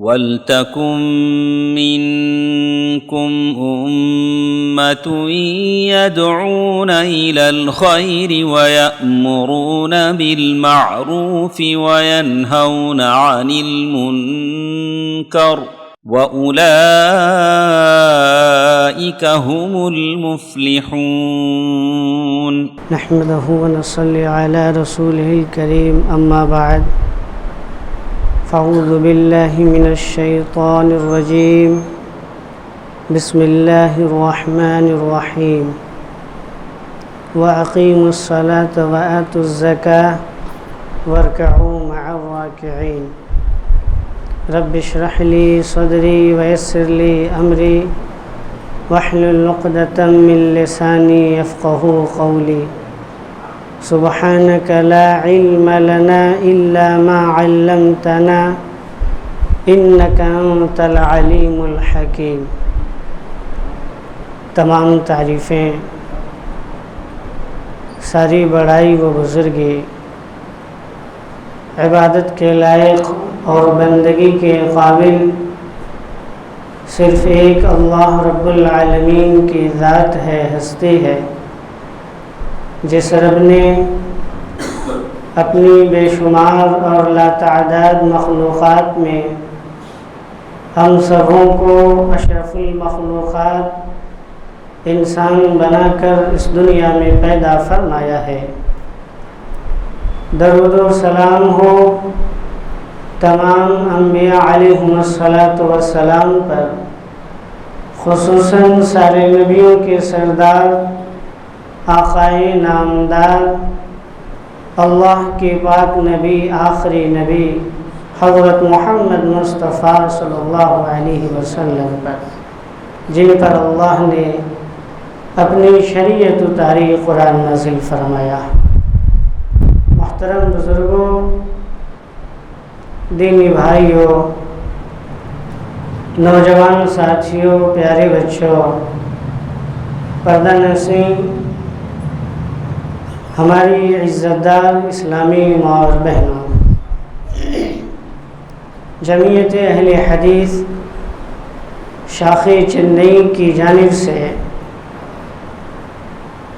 وَلْتَكُن مِّنكُمْ أُمَّةٌ يَدْعُونَ إِلَى الْخَيْرِ وَيَأْمُرُونَ بِالْمَعْرُوفِ وَيَنْهَوْنَ عَنِ الْمُنكَرِ وَأُولَئِكَ هُمُ الْمُفْلِحُونَ. نحمده ونصلي على رسوله الكريم، أما بعد، فاعوذ بالله من الشيطان الرجيم. بسم الله الرحمن الرحيم. وأقيموا الصلاة وآتوا الزكاة واركعوا مع الراكعين. رب اشرح لي صدري ويسر لي أمري واحلل عقدة من لساني يفقهوا قولي. سبحانك لا علم لنا إلا ما علمتنا إنك أنت العليم الحكيم. تمام تعریفیں، ساری بڑائی و بزرگی عبادت کے لائق اور بندگی کے قابل صرف ایک اللہ رب العالمین کی ذات ہے، ہستی ہے، جس رب نے اپنی بے شمار اور لاتعداد مخلوقات میں ہم سبوں کو اشرف المخلوقات انسان بنا کر اس دنیا میں پیدا فرمایا ہے۔ درود و سلام ہو تمام انبیاء علیہم الصلاۃ پر، خصوصاً سارے نبیوں کے سردار، آقائے نامدار، اللہ کے پاک نبی، آخری نبی حضرت محمد مصطفیٰ صلی اللہ علیہ وسلم پر، جن پر اللہ نے اپنی شریعت اتاری، قرآن نازل فرمایا۔ محترم بزرگوں، دینی بھائیوں، نوجوان ساتھیوں، پیارے بچوں، پردہ نشین ہماری عزت دار اسلامی ماں اور بہنوں، جمعیت اہل حدیث شاخ چنئی کی جانب سے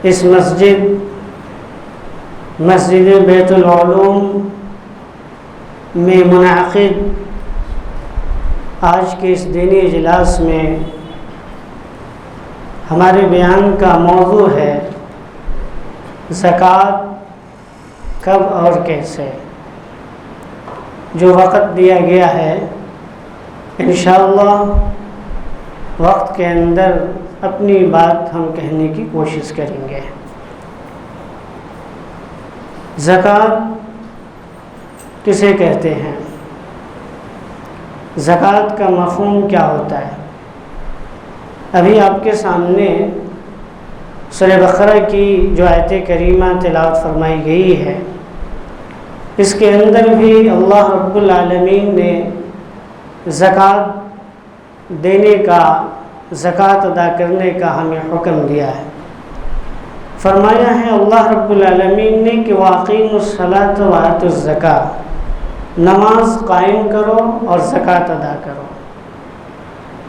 اس مسجد بیت العلوم میں منعقد آج کے اس دینی اجلاس میں ہمارے بیان کا موضوع ہے زکوٰۃ کب اور کیسے۔ جو وقت دیا گیا ہے انشاءاللہ وقت کے اندر اپنی بات ہم کہنے کی کوشش کریں گے۔ زکوٰۃ کسے کہتے ہیں؟ زکوٰۃ کا مفہوم کیا ہوتا ہے؟ ابھی آپ کے سامنے سورہ بقرہ کی جو آیت کریمہ تلاوت فرمائی گئی ہے، اس کے اندر بھی اللہ رب العالمین نے زکوٰۃ دینے کا، زکوٰۃ ادا کرنے کا ہمیں حکم دیا ہے۔ فرمایا ہے اللہ رب العالمین نے کہ وَأَقِيمُوا الصَّلَاةَ وَآتُوا الزَّكَاةَ، نماز قائم کرو اور زکوٰۃ ادا کرو۔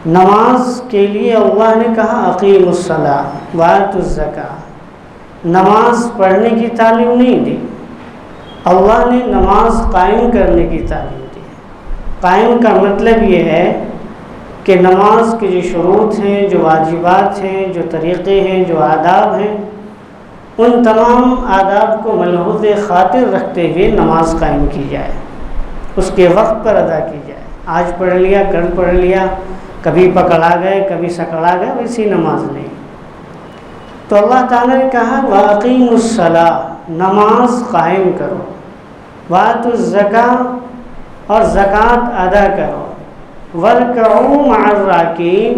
نماز کے لیے اللہ نے کہا اقیموا الصلاۃ وآتوا الزکاۃ، نماز پڑھنے کی تعلیم نہیں دی، اللہ نے نماز قائم کرنے کی تعلیم دی۔ قائم کا مطلب یہ ہے کہ نماز کے جو شروط ہیں، جو واجبات ہیں، جو طریقے ہیں، جو آداب ہیں، ان تمام آداب کو ملحوظ خاطر رکھتے ہوئے نماز قائم کی جائے، اس کے وقت پر ادا کی جائے۔ آج پڑھ لیا، کل پڑھ لیا، کبھی پکڑا گئے، کبھی سکڑا گئے، ویسی نماز نہیں۔ تو اللہ تعالیٰ نے کہا وَأَقِيمُوا الصَّلَاةَ، نماز قائم کرو، وَآتُوا الزَّكَاةَ، اور زکوٰۃ ادا کرو، وَارْكَعُوا مَعَ الرَّاكِعِينَ،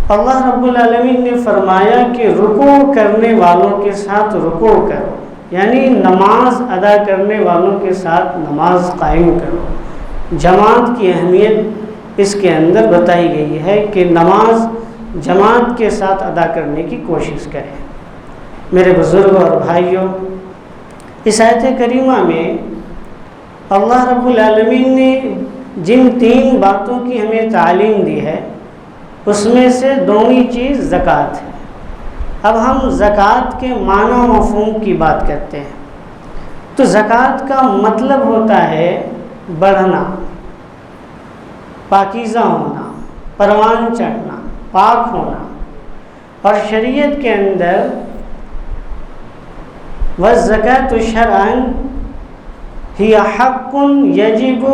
اللہ رب العالمین نے فرمایا کہ رکوع کرنے والوں کے ساتھ رکوع کرو، یعنی نماز ادا کرنے والوں کے ساتھ نماز قائم کرو۔ جماعت کی اہمیت اس کے اندر بتائی گئی ہے کہ نماز جماعت کے ساتھ ادا کرنے کی کوشش کریں۔ میرے بزرگوں اور بھائیوں، اس آیت کریمہ میں اللہ رب العالمین نے جن 3 باتوں کی ہمیں تعلیم دی ہے اس میں سے دوسری چیز زکوٰۃ ہے۔ اب ہم زکوٰۃ کے معنی و مفہوم کی بات کرتے ہیں۔ تو زکوٰۃ کا مطلب ہوتا ہے بڑھنا، پاکیزہ ہونا، پروان چڑھنا، پاک ہونا۔ اور شریعت کے اندر والزکاۃ شرعاً ہی حق یجب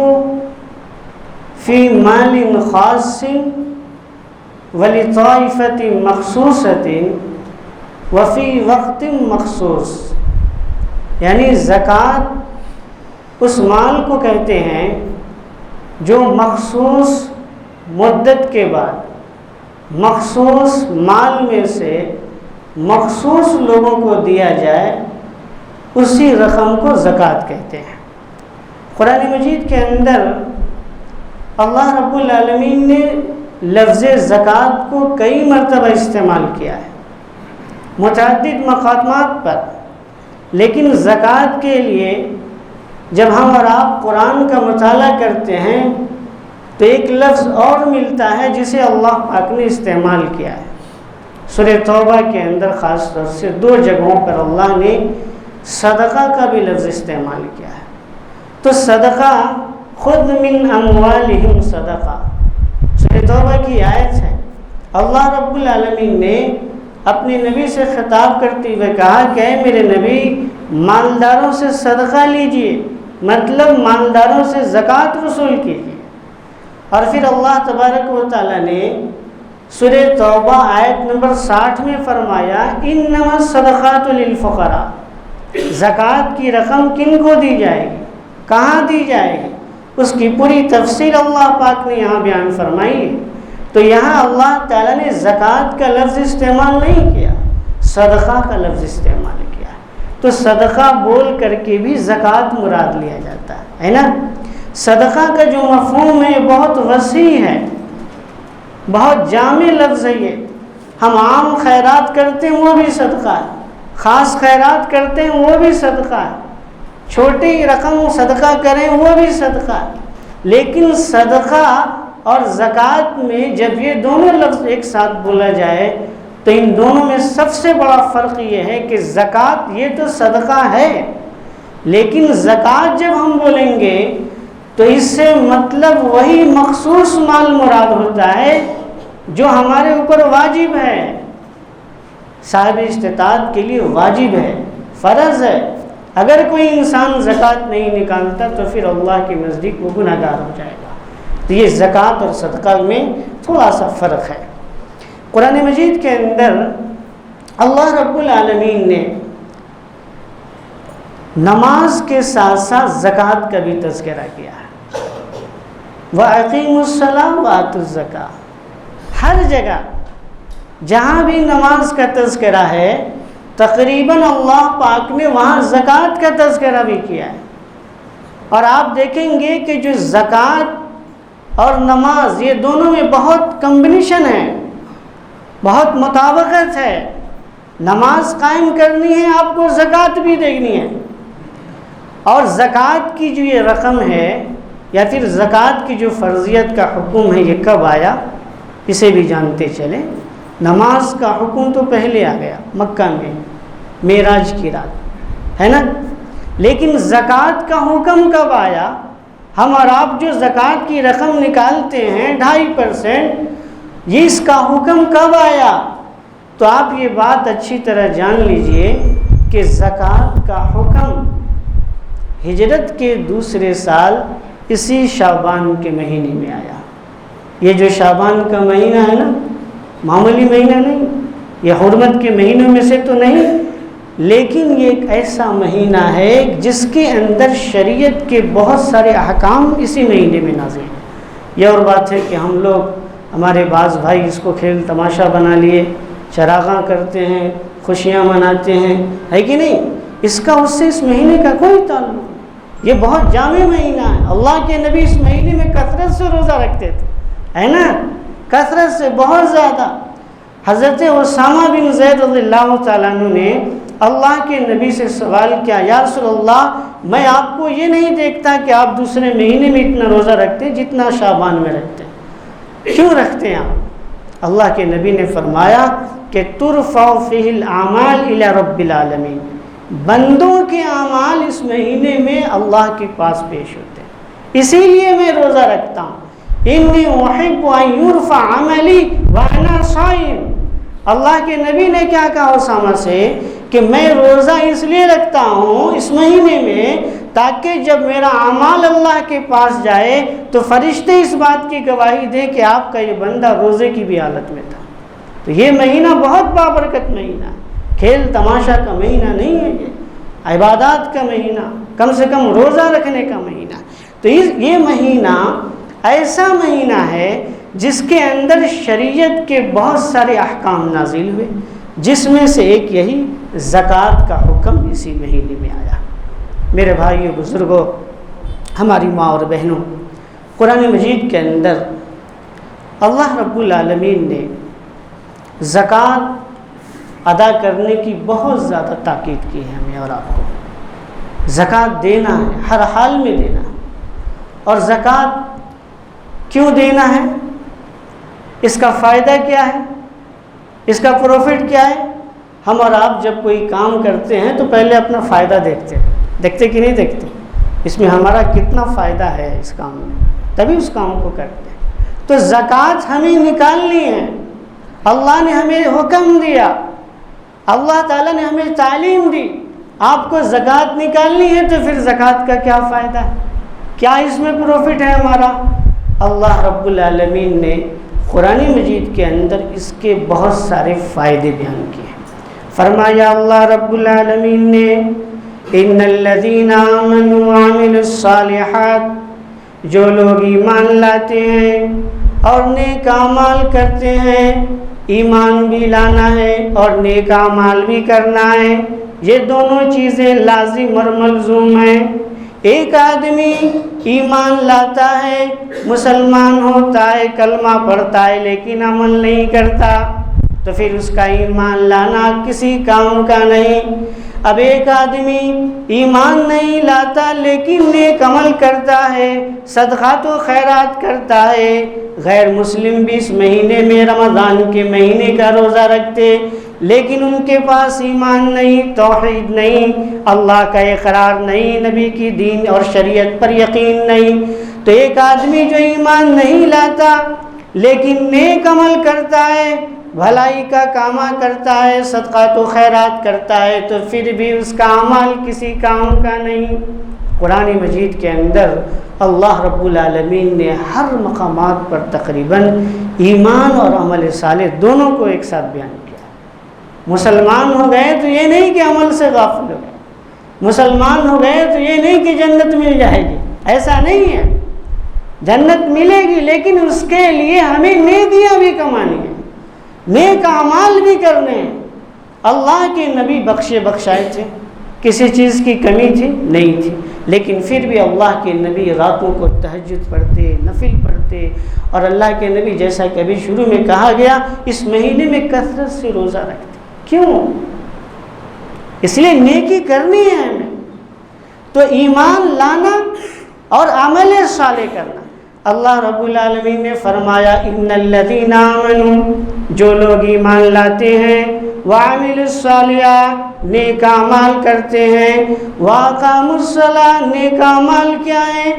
فی مال خاص ولطائفۃ مخصوصۃ وفی وقت مخصوص، یعنی زکوٰۃ اس مال کو کہتے ہیں جو مخصوص مدت کے بعد مخصوص مال میں سے مخصوص لوگوں کو دیا جائے، اسی رقم کو زکوٰۃ کہتے ہیں۔ قرآن مجید کے اندر اللہ رب العالمین نے لفظ زکوٰۃ کو کئی مرتبہ استعمال کیا ہے متعدد مقامات پر، لیکن زکوٰۃ کے لیے جب ہم اور آپ قرآن کا مطالعہ کرتے ہیں تو ایک لفظ اور ملتا ہے جسے اللہ پاک نے استعمال کیا ہے۔ سورہ توبہ کے اندر خاص طور سے 2 جگہوں پر اللہ نے صدقہ کا بھی لفظ استعمال کیا ہے۔ تو صدقہ خود من اموالہم صدقہ سورہ توبہ کی آیت ہے۔ اللہ رب العالمین نے اپنے نبی سے خطاب کرتے ہوئے کہا کہ اے میرے نبی، مالداروں سے صدقہ لیجئے، مطلب مالداروں سے زکوٰۃ وصول کیجیے۔ اور پھر اللہ تبارک و تعالیٰ نے سورہ توبہ آیت نمبر 60 میں فرمایا انما الصدقات للفقراء، زکوٰۃ کی رقم کن کو دی جائے گی، کہاں دی جائے گی، اس کی پوری تفصیل اللہ پاک نے یہاں بیان فرمائی ہے۔ تو یہاں اللہ تعالیٰ نے زکوٰۃ کا لفظ استعمال نہیں کیا، صدقہ کا لفظ استعمال کیا۔ تو صدقہ بول کر کے بھی زکوٰۃ مراد لیا جاتا ہے نا۔ صدقہ کا جو مفہوم ہے بہت وسیع ہے، بہت جامع لفظ ہے یہ۔ ہم عام خیرات کرتے ہیں وہ بھی صدقہ ہے، خاص خیرات کرتے ہیں وہ بھی صدقہ ہے، چھوٹی رقم صدقہ کریں وہ بھی صدقہ ہے۔ لیکن صدقہ اور زکوٰۃ میں جب یہ دونوں لفظ ایک ساتھ بولا جائے تو ان دونوں میں سب سے بڑا فرق یہ ہے کہ زکوٰۃ یہ تو صدقہ ہے، لیکن زکوٰۃ جب ہم بولیں گے تو اس سے مطلب وہی مخصوص مال مراد ہوتا ہے جو ہمارے اوپر واجب ہے، صاحب استطاعت کے لیے واجب ہے، فرض ہے۔ اگر کوئی انسان زکوٰۃ نہیں نکالتا تو پھر اللہ کے نزدیک وہ گنہگار ہو جائے گا۔ تو یہ زکوٰۃ اور صدقہ میں تھوڑا سا فرق ہے۔ قرآن مجید کے اندر اللہ رب العالمین نے نماز کے ساتھ ساتھ زکوٰۃ کا بھی تذکرہ کیا ہے۔ وَأَقِيمُوا الصَّلَاةَ وَآتُوا الزَّكَاةَ، ہر جگہ جہاں بھی نماز کا تذکرہ ہے تقریباً اللہ پاک نے وہاں زکوٰۃ کا تذکرہ بھی کیا ہے۔ اور آپ دیکھیں گے کہ جو زکوٰۃ اور نماز یہ دونوں میں بہت کمبینیشن ہے، بہت مطابقت ہے۔ نماز قائم کرنی ہے آپ کو، زکوٰۃ بھی دینی ہے۔ اور زکوٰۃ کی جو یہ رقم ہے یا پھر زکوٰۃ کی جو فرضیت کا حکم ہے یہ کب آیا اسے بھی جانتے چلیں۔ نماز کا حکم تو پہلے آ گیا مکہ میں معراج کی رات، ہے نا، لیکن زکوٰۃ کا حکم کب آیا؟ ہم اور آپ جو زکوٰۃ کی رقم نکالتے ہیں 2.5%، یہ اس کا حکم کب آیا؟ تو آپ یہ بات اچھی طرح جان لیجئے کہ زکوٰۃ کا حکم ہجرت کے دوسرے سال اسی شعبان کے مہینے میں آیا۔ یہ جو شعبان کا مہینہ ہے نا، معمولی مہینہ نہیں، یہ حرمت کے مہینوں میں سے تو نہیں، لیکن یہ ایک ایسا مہینہ ہے جس کے اندر شریعت کے بہت سارے احکام اسی مہینے میں نازل ہیں۔ یہ اور بات ہے کہ ہم لوگ، ہمارے بعض بھائی اس کو کھیل تماشا بنا لیے، چراغاں کرتے ہیں، خوشیاں مناتے ہیں، ہے کہ نہیں؟ اس کا اس سے اس مہینے کا کوئی تعلق نہیں۔ یہ بہت جامع مہینہ ہے۔ اللہ کے نبی اس مہینے میں کثرت سے روزہ رکھتے تھے، ہے نا، کثرت سے، بہت زیادہ۔ حضرت اسامہ بن زید رضی اللہ تعالیٰ عنہ نے اللہ کے نبی سے سوال کیا، یا رسول اللہ میں آپ کو یہ نہیں دیکھتا کہ آپ دوسرے مہینے میں اتنا روزہ رکھتے ہیں جتنا شعبان میں رکھتے ہیں، کیوں رکھتے ہیں آپ؟ اللہ کے نبی نے فرمایا کہ ترفع فیہ الاعمال الی رب العالمین، بندوں کے اعمال اس مہینے میں اللہ کے پاس پیش ہوتے ہیں، اسی لیے میں روزہ رکھتا ہوں۔ انی احب ان یرفع عملی وانا صائم، اللہ کے نبی نے کیا کہا اسامہ سے کہ میں روزہ اس لیے رکھتا ہوں اس مہینے میں تاکہ جب میرا اعمال اللہ کے پاس جائے تو فرشتے اس بات کی گواہی دے کہ آپ کا یہ بندہ روزے کی بھی حالت میں تھا۔ تو یہ مہینہ بہت بابرکت مہینہ ہے، کھیل تماشا کا مہینہ نہیں ہے، یہ عبادات کا مہینہ، کم سے کم روزہ رکھنے کا مہینہ۔ تو یہ مہینہ ایسا مہینہ ہے جس کے اندر شریعت کے بہت سارے احکام نازل ہوئے، جس میں سے ایک یہی زکوٰۃ کا حکم اسی مہینے میں آیا۔ میرے بھائیو بزرگوں، ہماری ماں اور بہنوں، قرآن مجید کے اندر اللہ رب العالمین نے زکوٰۃ ادا کرنے کی بہت زیادہ تاکید کی ہے ہمیں اور آپ کو۔ زکوٰۃ دینا ہے، ہر حال میں دینا ہے۔ اور زکوٰۃ کیوں دینا ہے؟ اس کا فائدہ کیا ہے؟ اس کا پروفٹ کیا ہے؟ ہم اور آپ جب کوئی کام کرتے ہیں تو پہلے اپنا فائدہ دیکھتے کہ نہیں دیکھتے؟ اس میں ہمارا کتنا فائدہ ہے اس کام میں، تبھی اس کام کو کرتے ہیں۔ تو زکوٰۃ ہمیں نکالنی ہے، اللہ نے ہمیں حکم دیا، اللہ تعالیٰ نے ہمیں تعلیم دی، آپ کو زکوٰۃ نکالنی ہے تو پھر زکوٰۃ کا کیا فائدہ ہے، کیا اس میں پروفٹ ہے ہمارا؟ اللہ رب العالمین نے قرآن مجید کے اندر اس کے بہت سارے فائدے بیان کیے۔ فرمایا اللہ رب العالمین نے ان الذین آمنوا وعملوا الصالحات، جو لوگ ایمان لاتے ہیں اور نیک اعمال کرتے ہیں، ایمان بھی لانا ہے اور نیک اعمال بھی کرنا ہے، یہ دونوں چیزیں لازم اور ملزوم ہیں۔ ایک آدمی ایمان لاتا ہے، مسلمان ہوتا ہے، کلمہ پڑھتا ہے لیکن عمل نہیں کرتا، تو پھر اس کا ایمان لانا کسی کام کا نہیں۔ اب ایک آدمی ایمان نہیں لاتا لیکن نیک عمل کرتا ہے، صدقات و خیرات کرتا ہے، غیر مسلم بھی اس مہینے میں رمضان کے مہینے کا روزہ رکھتے لیکن ان کے پاس ایمان نہیں، توحید نہیں، اللہ کا اقرار نہیں، نبی کی دین اور شریعت پر یقین نہیں۔ تو ایک آدمی جو ایمان نہیں لاتا لیکن نیک عمل کرتا ہے، بھلائی کا کامہ کرتا ہے، صدقات و خیرات کرتا ہے، تو پھر بھی اس کا عمل کسی کام کا نہیں۔ قرآن مجید کے اندر اللہ رب العالمین نے ہر مقامات پر تقریباً ایمان اور عمل صالح دونوں کو ایک ساتھ بیان کیا۔ مسلمان ہو گئے تو یہ نہیں کہ عمل سے غافل ہو گئے، مسلمان ہو گئے تو یہ نہیں کہ جنت مل جائے گی، ایسا نہیں ہے۔ جنت ملے گی لیکن اس کے لیے ہمیں نیکیاں بھی کمانی ہیں، نیک اعمال بھی کرنے ہیں۔ اللہ کے نبی بخشائے تھے، کسی چیز کی کمی تھی نہیں تھی، لیکن پھر بھی اللہ کے نبی راتوں کو تہجد پڑھتے، نفل پڑھتے، اور اللہ کے نبی جیسا کہ ابھی شروع میں کہا گیا اس مہینے میں کثرت سے روزہ رکھتے۔ کیوں؟ اس لیے نیکی کرنی ہے ہمیں، تو ایمان لانا اور عمل صالح کرنا۔ اللہ رب العالمین نے فرمایا ان الذین آمنوا، جو لوگ ایمان لاتے ہیں، وعملوا الصالحات، نیک اعمال کرتے ہیں، واقاموا الصلاۃ، نیک اعمال کیا ہے؟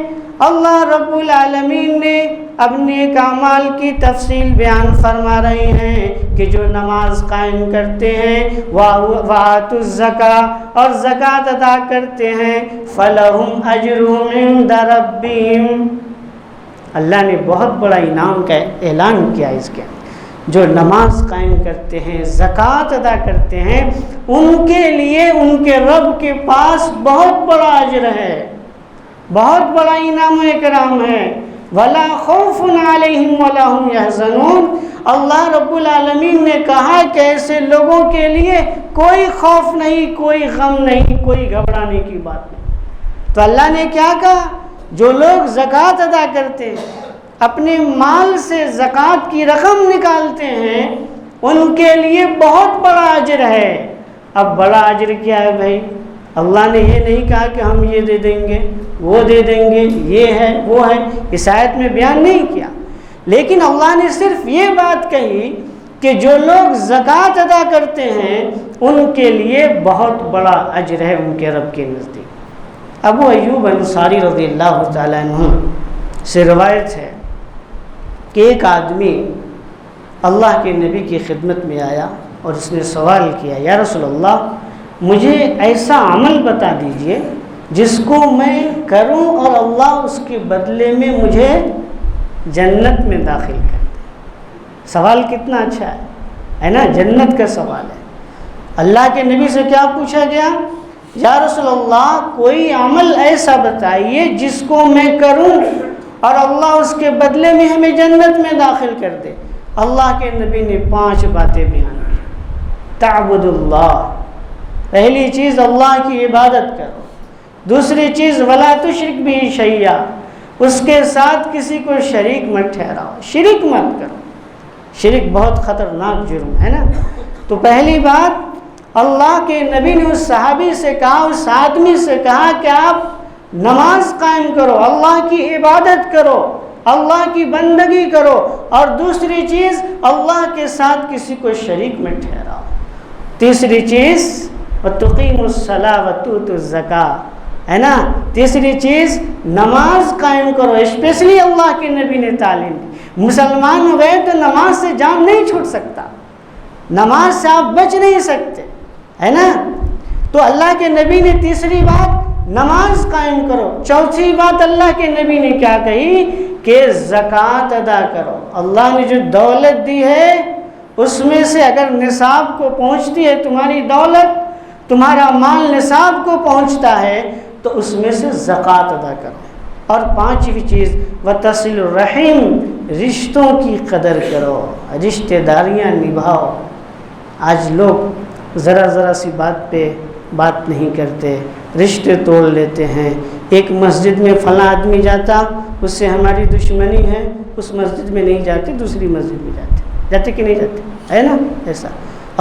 اللہ رب العالمین نے اب نیک اعمال کی تفصیل بیان فرما رہے ہیں کہ جو نماز قائم کرتے ہیں، وآتوا الزکاۃ، اور زکوٰۃ ادا کرتے ہیں، فلہم اجرہم عند ربہم، اللہ نے بہت بڑا انعام کا اعلان کیا اس کے۔ جو نماز قائم کرتے ہیں، زکوٰۃ ادا کرتے ہیں، ان کے لیے ان کے رب کے پاس بہت بڑا اجر ہے، بہت بڑا انعام و اکرام ہے۔ وَلَا خَوْفٌ عَلَيْهِمْ وَلَا هُمْ يَحْزَنُونَ، اللہ رب العالمین نے کہا کہ ایسے لوگوں کے لیے کوئی خوف نہیں، کوئی غم نہیں، کوئی گھبرانے کی بات نہیں۔ تو اللہ نے کیا کہا؟ جو لوگ زکوٰۃ ادا کرتے ہیں، اپنے مال سے زکوٰۃ کی رقم نکالتے ہیں، ان کے لیے بہت بڑا اجر ہے، اب بڑا اجر کیا ہے بھائی؟ اللہ نے یہ نہیں کہا کہ ہم یہ دے دیں گے، وہ دے دیں گے، یہ ہے وہ ہے، اس آیت میں بیان نہیں کیا، لیکن اللہ نے صرف یہ بات کہی کہ جو لوگ زکوٰۃ ادا کرتے ہیں ان کے لیے بہت بڑا اجر ہے ان کے رب کے نزدیک۔ ابو ایوب انصاری رضی اللہ تعالیٰ عنہ سے روایت ہے کہ ایک آدمی اللہ کے نبی کی خدمت میں آیا اور اس نے سوال کیا، یا رسول اللہ مجھے ایسا عمل بتا دیجئے جس کو میں کروں اور اللہ اس کے بدلے میں مجھے جنت میں داخل کر دے۔ سوال کتنا اچھا ہے نا، جنت کا سوال ہے۔ اللہ کے نبی سے کیا پوچھا گیا؟ یا رسول اللہ کوئی عمل ایسا بتائیے جس کو میں کروں اور اللہ اس کے بدلے میں ہمیں جنت میں داخل کر دے۔ اللہ کے نبی نے 5 باتیں بیان کی۔ تعبد اللہ، پہلی چیز اللہ کی عبادت کرو، دوسری چیز ولا تشرک بہ شیئا، اس کے ساتھ کسی کو شریک مت ٹھہراؤ، شرک مت کرو، شرک بہت خطرناک جرم ہے نا۔ تو پہلی بات اللہ کے نبی نے اس صحابی سے کہا، اس آدمی سے کہا کہ آپ نماز قائم کرو، اللہ کی عبادت کرو، اللہ کی بندگی کرو، اور دوسری چیز اللہ کے ساتھ کسی کو شریک میں ٹھہراؤ، تیسری چیز وَتُقِيمُ الصَّلَاةَ وَتُؤْتُوا الزَّكَاةَ، ہے نا، تیسری چیز نماز قائم کرو۔ اسپیشلی اللہ کے نبی نے تعلیم دی، مسلمان ہو گئے تو نماز سے جان نہیں چھوٹ سکتا، نماز سے آپ بچ نہیں سکتے، ہے نا۔ تو اللہ کے نبی نے تیسری بات نماز قائم کرو۔ چوتھی بات اللہ کے نبی نے کیا کہی کہ زکوٰۃ ادا کرو۔ اللہ نے جو دولت دی ہے اس میں سے اگر نصاب کو پہنچتی ہے تمہاری دولت، تمہارا مال نصاب کو پہنچتا ہے تو اس میں سے زکوٰۃ ادا کرو۔ اور 5ویں چیز وتصل الرحم، رشتوں کی قدر کرو، رشتہ داریاں نبھاؤ۔ آج لوگ ذرا سی بات پہ بات نہیں کرتے، رشتے توڑ لیتے ہیں۔ ایک مسجد میں فلاں آدمی جاتا، اس سے ہماری دشمنی ہے، اس مسجد میں نہیں جاتے، دوسری مسجد میں جاتے کہ نہیں جاتے، ہے نا ایسا۔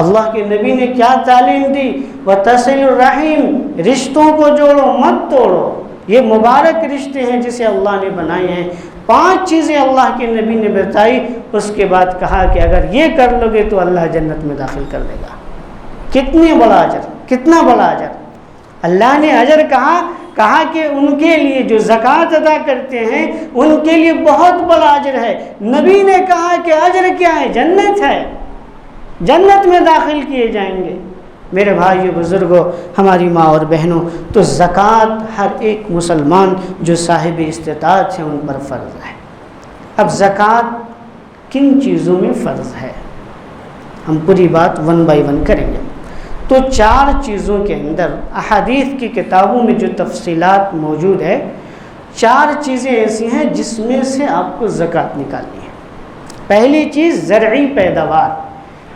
اللہ کے نبی نے کیا تعلیم دی؟ وتصل الرحم، رشتوں کو جوڑو مت توڑو، یہ مبارک رشتے ہیں جسے اللہ نے بنائے ہیں۔ 5 چیزیں اللہ کے نبی نے بتائی، اس کے بعد کہا کہ اگر یہ کر لو گے تو اللہ جنت میں داخل کر دے گا۔ کتنے بڑا اجر، کتنا بڑا اجر۔ اللہ نے اجر کہا کہ ان کے لیے جو زکوٰۃ ادا کرتے ہیں ان کے لیے بہت بڑا اجر ہے۔ نبی نے کہا کہ اجر کیا ہے؟ جنت ہے، جنت میں داخل کیے جائیں گے۔ میرے بھائیو بزرگوں، ہماری ماں اور بہنوں، تو زکوٰۃ ہر ایک مسلمان جو صاحب استطاعت ہیں ان پر فرض ہے۔ اب زکوٰۃ کن چیزوں میں فرض ہے؟ ہم پوری بات 1 بائی 1 کریں گے۔ تو 4 چیزوں کے اندر احادیث کی کتابوں میں جو تفصیلات موجود ہے، 4 چیزیں ایسی ہیں جس میں سے آپ کو زکوٰۃ نکالنی ہے۔ پہلی چیز زرعی پیداوار،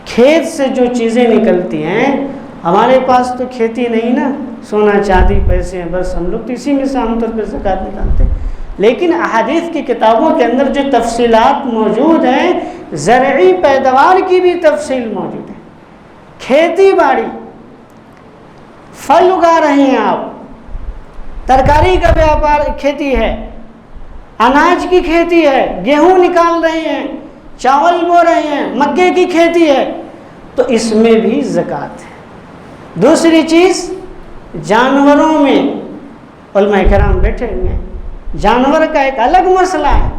کھیت سے جو چیزیں نکلتی ہیں۔ ہمارے پاس تو کھیتی نہیں نا، سونا چاندی پیسے ہیں، بس ہم لوگ تو اسی میں سے عام طور پہ زکوٰۃ نکالتے ہیں۔ لیکن احادیث کی کتابوں کے اندر جو تفصیلات موجود ہیں، زرعی پیداوار کی بھی تفصیل موجود ہے۔ کھیتی باڑی، پھل اگا رہے ہیں آپ، ترکاری کا بیاپار کھیتی ہے، اناج کی کھیتی ہے، گیہوں نکال رہے ہیں، چاول بو رہے ہیں، مکے کی کھیتی ہے، تو اس میں بھی زکوٰۃ ہے۔ دوسری چیز جانوروں میں، علماء کرام بیٹھے ہوئے ہیں، جانور کا ایک الگ مسئلہ ہے۔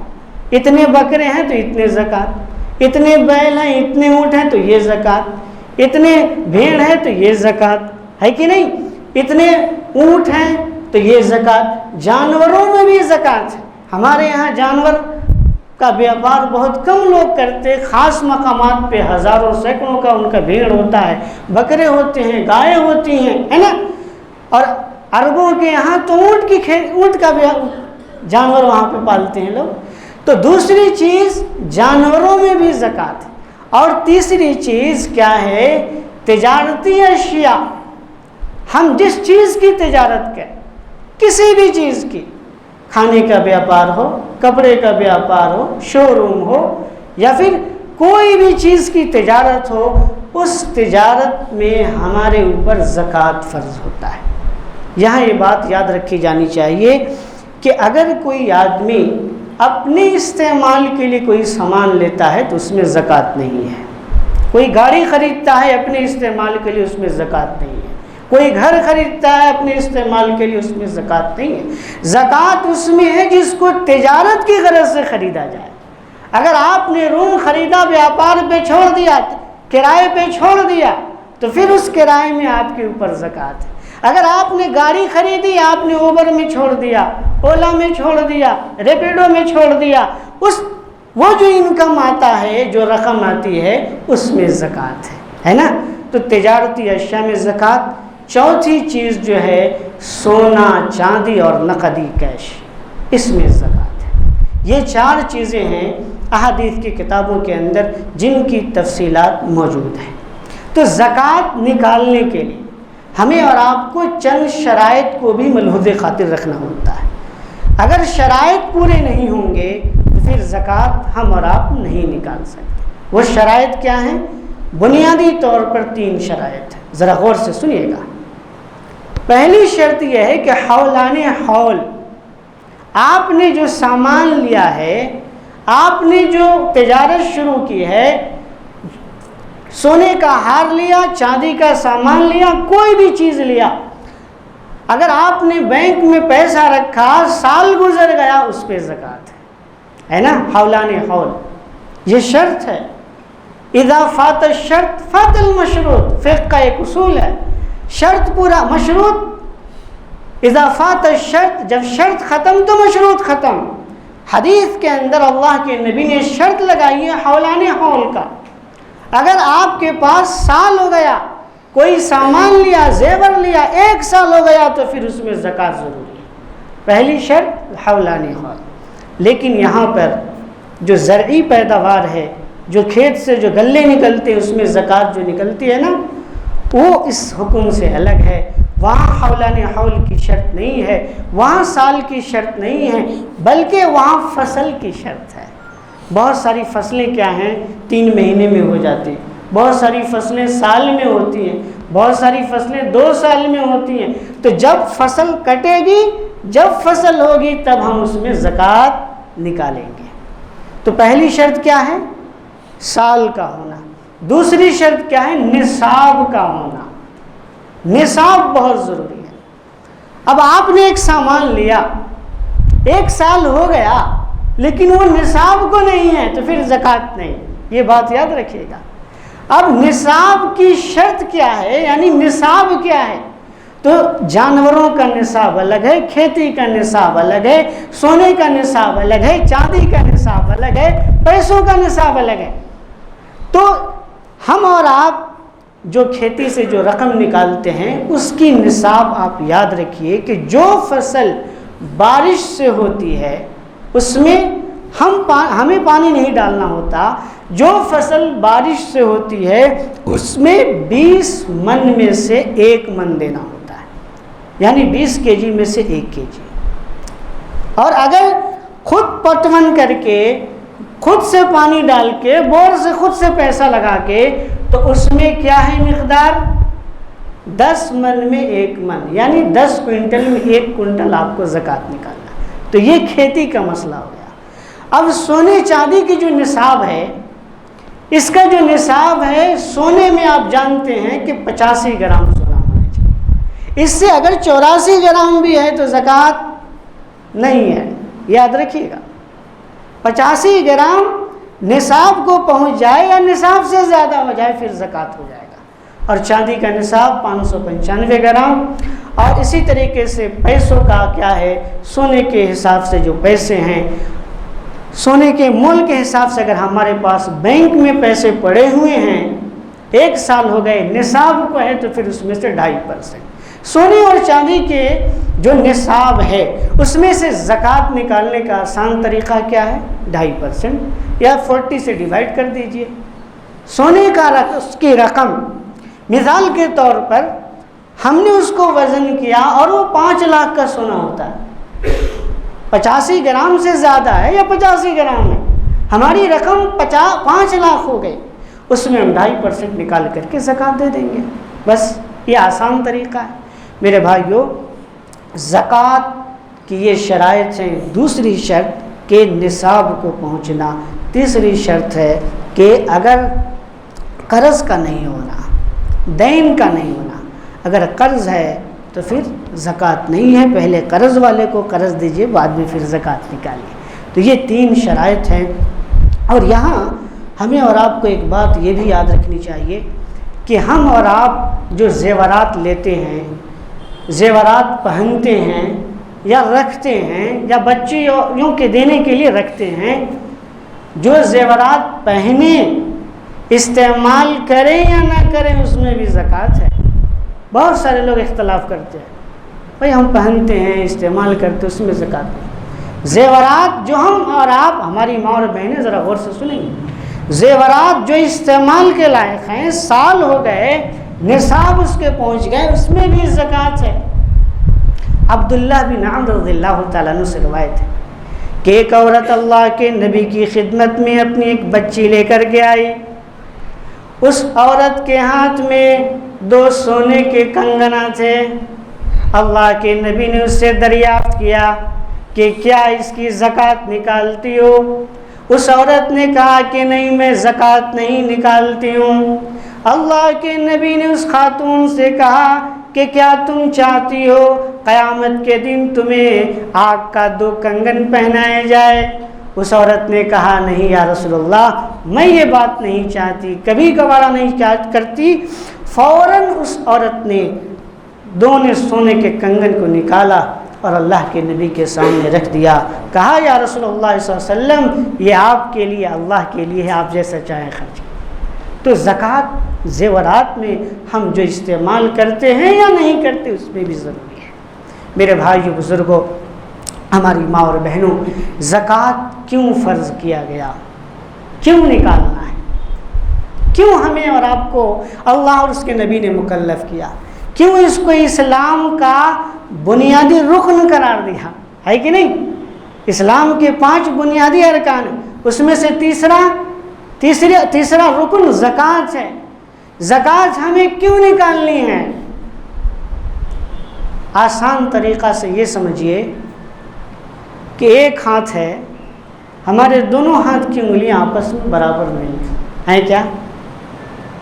اتنے بکرے ہیں تو اتنے زکوٰۃ، اتنے بیل ہیں، اتنے اونٹ ہیں تو یہ زکوٰۃ، اتنے بھیڑ ہے تو یہ زکوٰۃ ہے کہ نہیں، اتنے اونٹ ہیں تو یہ زکوٰۃ۔ جانوروں میں بھی زکوٰۃ ہے۔ ہمارے یہاں جانور کا بیاپار بہت کم لوگ کرتے، خاص مقامات پہ ہزاروں سینکڑوں کا ان کا بھیڑ ہوتا ہے، بکرے ہوتے ہیں، گائے ہوتی ہیں، ہے نا۔ اور عربوں کے یہاں تو اونٹ کا بھی جانور وہاں پہ پالتے ہیں لوگ۔ تو دوسری چیز جانوروں میں بھی زکوٰۃ ہے۔ اور تیسری چیز کیا ہے؟ تجارتی اشیاء، ہم جس چیز کی تجارت کریں، کسی بھی چیز کی، کھانے کا بیاپار ہو، کپڑے کا بیاپار ہو، شو روم ہو، یا پھر کوئی بھی چیز کی تجارت ہو، اس تجارت میں ہمارے اوپر زکوٰۃ فرض ہوتا ہے۔ یہاں یہ بات یاد رکھی جانی چاہیے کہ اگر کوئی آدمی اپنے استعمال کے لیے کوئی سامان لیتا ہے تو اس میں زکوٰۃ نہیں ہے۔ کوئی گاڑی خریدتا ہے اپنے استعمال کے لیے، اس میں زکوٰۃ نہیں ہے۔ کوئی گھر خریدتا ہے اپنے استعمال کے لیے، اس میں زکوٰۃ نہیں ہے۔ زکوٰۃ اس میں ہے جس کو تجارت کی غرض سے خریدا جائے۔ اگر آپ نے روم خریدا، بیاپار پہ چھوڑ دیا، کرائے پہ چھوڑ دیا، تو پھر اس کرائے میں آپ کے اوپر زکوٰۃ ہے۔ اگر آپ نے گاڑی خریدی، آپ نے اوبر میں چھوڑ دیا، اولا میں چھوڑ دیا، ریپیڈو میں چھوڑ دیا، وہ جو انکم آتا ہے، جو رقم آتی ہے، اس میں زکوٰۃ ہے نا۔ تو تجارتی اشیاء میں زکوٰۃ۔ چوتھی چیز جو ہے سونا، چاندی اور نقدی کیش، اس میں زکوٰۃ ہے۔ یہ 4 چیزیں ہیں احادیث کی کتابوں کے اندر جن کی تفصیلات موجود ہیں۔ تو زکوٰۃ نکالنے کے لیے ہمیں اور آپ کو چند شرائط کو بھی ملحوظ خاطر رکھنا ہوتا ہے۔ اگر شرائط پورے نہیں ہوں گے تو پھر زکوٰۃ ہم اور آپ نہیں نکال سکتے۔ وہ شرائط کیا ہیں؟ بنیادی طور پر 3 شرائط ہیں، ذرا غور سے سنیے گا۔ پہلی شرط یہ ہے کہ حولان حول، آپ نے جو سامان لیا ہے، آپ نے جو تجارت شروع کی ہے، سونے کا ہار لیا، چاندی کا سامان لیا، کوئی بھی چیز لیا، اگر آپ نے بینک میں پیسہ رکھا، سال گزر گیا، اس پہ زکوٰۃ ہے نا۔ حولان حول یہ شرط ہے۔ اذا فات الشرط فات المشروط، فقہ کا ایک اصول ہے، شرط پورا مشروط، اذا فات الشرط، جب شرط ختم تو مشروط ختم۔ حدیث کے اندر اللہ کے نبی نے شرط لگائی ہے حولان حول کا۔ اگر آپ کے پاس سال ہو گیا، کوئی سامان لیا، زیور لیا، 1 سال ہو گیا، تو پھر اس میں زکوٰۃ ضروری ہے۔ پہلی شرط حولان حول۔ لیکن یہاں پر جو زرعی پیداوار ہے، جو کھیت سے جو غلے نکلتے ہیں، اس میں زکوٰۃ جو نکلتی ہے نا، وہ اس حکم سے الگ ہے۔ وہاں حولان حول کی شرط نہیں ہے، وہاں سال کی شرط نہیں ہے، بلکہ وہاں فصل کی شرط ہے۔ بہت ساری فصلیں کیا ہیں 3 مہینے میں ہو جاتی ہیں، بہت ساری فصلیں سال میں ہوتی ہیں، بہت ساری فصلیں 2 سال میں ہوتی ہیں۔ تو جب فصل کٹے گی، جب فصل ہوگی، تب ہم اس میں زکوٰۃ نکالیں گے۔ تو پہلی شرط کیا ہے؟ سال کا ہونا۔ دوسری شرط کیا ہے؟ نصاب کا ہونا۔ نصاب بہت ضروری ہے۔ اب آپ نے ایک سامان لیا، 1 سال ہو گیا، لیکن وہ نصاب کو نہیں ہے، تو پھر زکوٰۃ نہیں۔ یہ بات یاد رکھیے گا۔ اب نصاب کی شرط کیا ہے، یعنی نصاب کیا ہے؟ تو جانوروں کا نصاب الگ ہے، کھیتی کا نصاب الگ ہے، سونے کا نصاب الگ ہے، چاندی کا نصاب الگ ہے، پیسوں کا نصاب الگ ہے۔ تو ہم اور آپ جو کھیتی سے جو رقم نکالتے ہیں، اس کی نصاب آپ یاد رکھیے کہ جو فصل بارش سے ہوتی ہے اس میں ہمیں پانی نہیں ڈالنا ہوتا، جو فصل بارش سے ہوتی ہے اس میں 20 من میں سے 1 من دینا ہوتا ہے، یعنی 20 kg میں سے 1 kg۔ اور اگر خود پٹون کر کے، خود سے پانی ڈال کے، بور سے خود سے پیسہ لگا کے، تو اس میں کیا ہے مقدار؟ 10 من میں 1 من، یعنی 10 کوئنٹل میں 1 کوئنٹل آپ کو زکوٰۃ نکالنا۔ تو یہ کھیتی کا مسئلہ ہو گیا۔ اب سونے چاندی کی جو نصاب ہے، اس کا جو نصاب ہے، سونے میں آپ جانتے ہیں کہ 85 گرام سونا ہونا چاہیے۔ اس سے اگر 84 گرام بھی ہے تو زکوٰۃ نہیں ہے، یاد رکھیے گا۔ 85 گرام نصاب کو پہنچ جائے یا نصاب سے زیادہ ہو جائے، پھر زکوٰۃ ہو جائے گا۔ اور چاندی کا نصاب 595 گرام۔ اور اسی طریقے سے پیسوں کا کیا ہے؟ سونے کے حساب سے جو پیسے ہیں، سونے کے مول کے حساب سے اگر ہمارے پاس بینک میں پیسے پڑے ہوئے ہیں، 1 سال ہو گئے، نصاب کو ہے، تو پھر اس میں سے 2.5%۔ سونے اور چاندی کے جو نصاب ہے اس میں سے زکوٰۃ نکالنے کا آسان طریقہ کیا ہے؟ 2.5% یا 40 سے ڈیوائڈ کر دیجئے۔ سونے کا اس کی رقم مثال کے طور پر ہم نے اس کو وزن کیا اور وہ 5 لاکھ کا سونا ہوتا ہے، 85 گرام سے زیادہ ہے یا 85 گرام ہے، ہماری رقم 5 لاکھ ہو گئی۔ اس میں ہم 2.5% نکال کر کے زکوٰۃ دے دیں گے، بس یہ آسان طریقہ ہے۔ میرے بھائیوں، زکوٰۃ کی یہ شرائط ہیں۔ دوسری شرط کہ نصاب کو پہنچنا، تیسری شرط ہے کہ اگر قرض کا نہیں ہونا، دین کا نہیں ہونا، اگر قرض ہے تو پھر زکوٰۃ نہیں ہے، پہلے قرض والے کو قرض دیجئے، بعد میں پھر زکوٰۃ نکالیے۔ تو یہ 3 شرائط ہیں۔ اور یہاں ہمیں اور آپ کو ایک بات یہ بھی یاد رکھنی چاہیے کہ ہم اور آپ جو زیورات لیتے ہیں، زیورات پہنتے ہیں یا رکھتے ہیں، یا بچیوں کے دینے کے لیے رکھتے ہیں، جو زیورات پہنیں، استعمال کریں یا نہ کریں، اس میں بھی زکوٰۃ ہے۔ بہت سارے لوگ اختلاف کرتے ہیں، بھائی ہم پہنتے ہیں، استعمال کرتے ہیں، اس میں زکوٰۃ نہیں۔ زیورات جو ہم اور آپ، ہماری ماں اور بہنیں ذرا غور سے سنیں گے، زیورات جو استعمال کے لائق ہیں، سال ہو گئے، نصاب اس کے پہنچ گئے، اس میں بھی زکوٰۃ ہے۔ عبداللہ بن عمرو رضی اللہ تعالیٰ عنہ سے روایت ہے کہ ایک عورت اللہ کے نبی کی خدمت میں اپنی ایک بچی لے کر کے آئی۔ اس عورت کے ہاتھ میں 2 سونے کے کنگنا تھے۔ اللہ کے نبی نے اس سے دریافت کیا کہ کیا اس کی زکوٰۃ نکالتی ہو؟ اس عورت نے کہا کہ نہیں، میں زکوٰۃ نہیں نکالتی ہوں۔ اللہ کے نبی نے اس خاتون سے کہا کہ کیا تم چاہتی ہو قیامت کے دن تمہیں آگ کا 2 کنگن پہنائے جائے؟ اس عورت نے کہا نہیں یا رسول اللہ، میں یہ بات نہیں چاہتی، کبھی گوارا نہیں کرتی۔ فوراً اس عورت نے 2 سونے کے کنگن کو نکالا اور اللہ کے نبی کے سامنے رکھ دیا، کہا یا رسول اللہ صلی اللہ علیہ وسلم، یہ آپ کے لیے، اللہ کے لیے ہے، آپ جیسا چاہیں خرچ۔ تو زکوٰۃ زیورات میں ہم جو استعمال کرتے ہیں یا نہیں کرتے، اس میں بھی ضروری ہے۔ میرے بھائیو بزرگوں، ہماری ماں اور بہنوں، زکوٰۃ کیوں فرض کیا گیا؟ کیوں نکالنا ہے؟ کیوں ہمیں اور آپ کو اللہ اور اس کے نبی نے مکلف کیا؟ کیوں اس کو اسلام کا بنیادی رکن قرار دیا ہے کہ نہیں؟ اسلام کے 5 بنیادی ارکان، اس میں سے تیسرا رکن زکوٰۃ ہے۔ زکوٰۃ ہمیں کیوں نکالنی ہے؟ آسان طریقہ سے یہ سمجھیے کہ ایک ہاتھ ہے، ہمارے دونوں ہاتھ کی انگلیاں آپس میں برابر نہیں ہیں کیا؟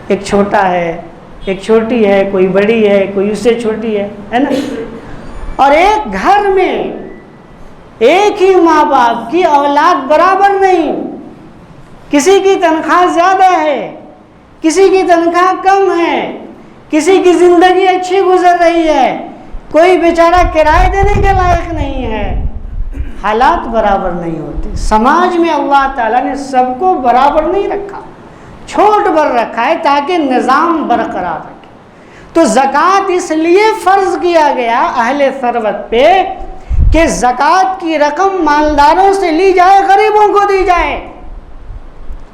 ایک چھوٹا ہے، ایک چھوٹی ہے، کوئی بڑی ہے، کوئی اس سے چھوٹی ہے نا؟ اور ایک گھر میں ایک ہی ماں باپ کی اولاد برابر نہیں، کسی کی تنخواہ زیادہ ہے، کسی کی تنخواہ کم ہے، کسی کی زندگی اچھی گزر رہی ہے، کوئی بیچارہ کرایہ دینے کے لائق نہیں ہے، حالات برابر نہیں ہوتے۔ سماج میں اللہ تعالیٰ نے سب کو برابر نہیں رکھا، چھوٹ بر رکھا ہے تاکہ نظام برقرار رکھے۔ تو زکوٰۃ اس لیے فرض کیا گیا اہل ثروت پہ کہ زکوٰۃ کی رقم مالداروں سے لی جائے، غریبوں کو دی جائے۔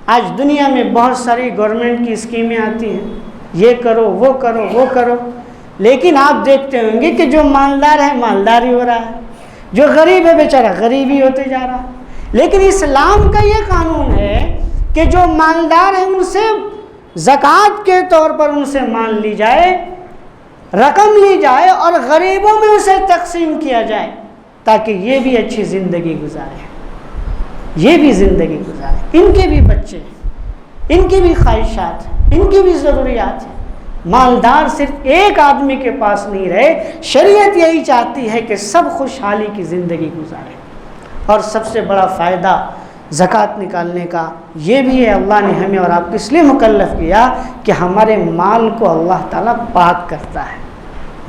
آج دنیا میں بہت ساری گورنمنٹ کی اسکیمیں آتی ہیں، یہ کرو، وہ کرو، وہ کرو، لیکن آپ دیکھتے ہوں گے کہ جو مالدار ہے مالدار ہی ہو رہا ہے، جو غریب ہے بیچارہ غریب ہی ہوتے جا رہا ہے۔ لیکن اسلام کا یہ قانون ہے کہ جو مالدار ہیں ان سے زکوٰۃ کے طور پر ان سے مال لی جائے، رقم لی جائے، اور غریبوں میں اسے تقسیم کیا جائے تاکہ یہ بھی اچھی زندگی گزارے، یہ بھی زندگی گزارے، ان کے بھی بچے ہیں، ان کی بھی خواہشات ہیں، ان کی بھی ضروریات ہیں۔ مالدار صرف ایک آدمی کے پاس نہیں رہے، شریعت یہی چاہتی ہے کہ سب خوشحالی کی زندگی گزارے۔ اور سب سے بڑا فائدہ زکوٰۃ نکالنے کا یہ بھی ہے، اللہ نے ہمیں اور آپ کو اس لیے مکلف کیا کہ ہمارے مال کو اللہ تعالیٰ پاک کرتا ہے۔